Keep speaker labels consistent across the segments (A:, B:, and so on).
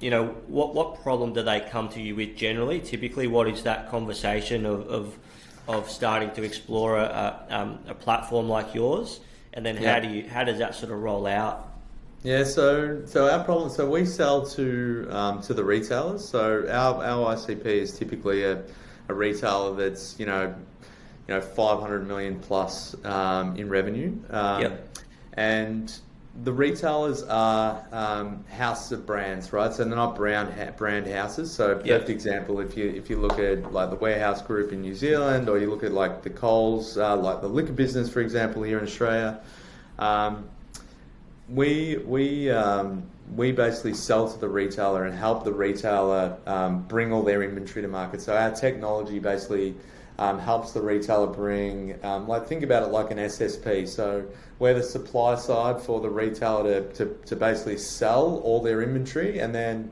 A: what problem do they come to you with generally? Typically, what is that conversation of starting to explore a platform like yours, and then how does that sort of roll out?
B: Yeah, so our problem, so we sell to the retailers. So our ICP is typically a retailer that's 500 million plus in revenue, and the retailers are houses of brands, right? So they're not brand houses. So perfect example, if you look at like the Warehouse Group in New Zealand, or you look at like the Coles, like the liquor business, for example, here in Australia. We basically sell to the retailer and help the retailer bring all their inventory to market. So our technology basically helps the retailer bring, think about it like an SSP. So we're the supply side for the retailer to basically sell all their inventory, and then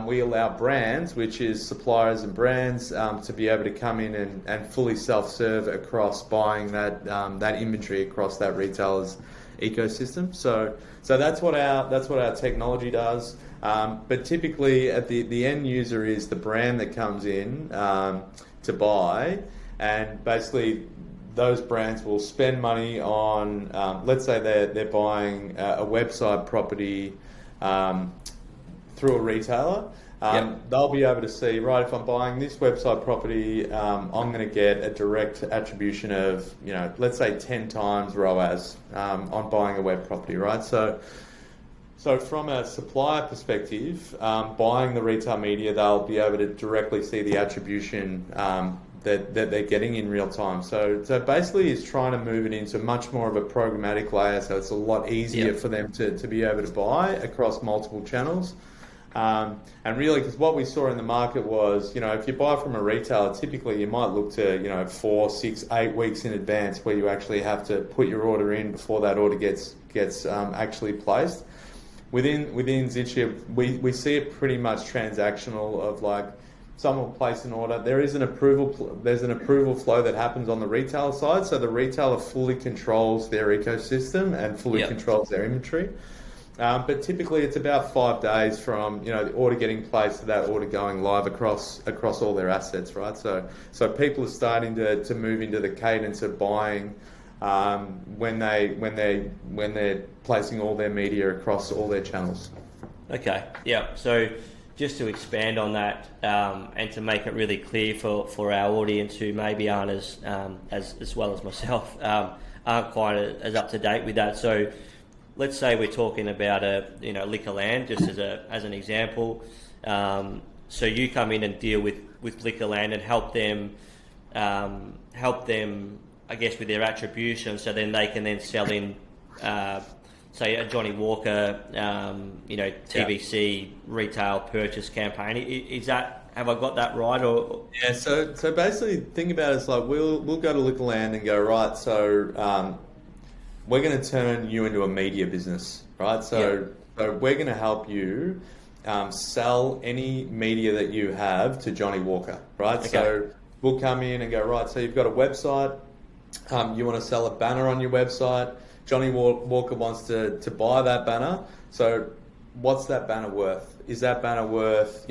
B: we allow brands, which is suppliers and brands, to be able to come in and fully self-serve across buying that inventory across that retailer's ecosystem. So that's what our technology does. But typically, at the end user is the brand that comes in to buy, and basically those brands will spend money on, let's say they're buying a website property through a retailer. They'll be able to see, right, if I'm buying this website property, I'm going to get a direct attribution of, let's say 10 times ROAS on buying a web property, right? So from a supplier perspective, buying the retail media, they'll be able to directly see the attribution that they're getting in real time. So basically it's trying to move it into much more of a programmatic layer, so it's a lot easier for them to be able to buy across multiple channels. And really, because what we saw in the market was, if you buy from a retailer, typically you might look to, 4, 6, 8 weeks in advance, where you actually have to put your order in before that order gets actually placed. Within Zitcha, we see it pretty much transactional of like, someone will place an order. There's an approval flow that happens on the retailer side. So the retailer fully controls their ecosystem and fully controls their inventory. But typically it's about 5 days from the order getting placed to that order going live across all their assets, right? So people are starting to move into the cadence of buying when they're placing all their media across all their channels.
A: Okay, yeah. So just to expand on that and to make it really clear for our audience who maybe aren't as well as myself, aren't quite as up to date with that. So let's say we're talking about Liquorland, just as an example. So you come in and deal with Liquorland and help them, I guess, with their attribution, so then they can then sell in, say, a Johnny Walker, TVC retail purchase campaign. Have I got that right? Or
B: yeah, so basically, think about it as like we'll go to Liquorland and go, right, so we're going to turn you into a media business, right? So we're going to help you sell any media that you have to Johnny Walker, right? Okay. So we'll come in and go, right, so you've got a website, you want to sell a banner on your website, Johnny Walker wants to buy that banner. So what's that banner worth? Is that banner worth, a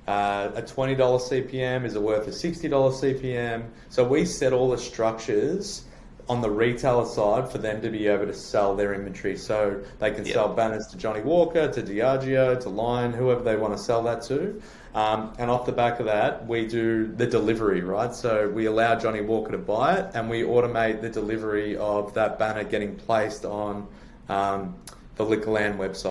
B: $20 CPM? Is it worth a $60 CPM? So we set all the structures on the retailer side for them to be able to sell their inventory. So they can sell banners to Johnny Walker, to Diageo, to Lion, whoever they want to sell that to. And off the back of that, we do the delivery, right? So we allow Johnny Walker to buy it, and we automate the delivery of that banner getting placed on the Liquorland website.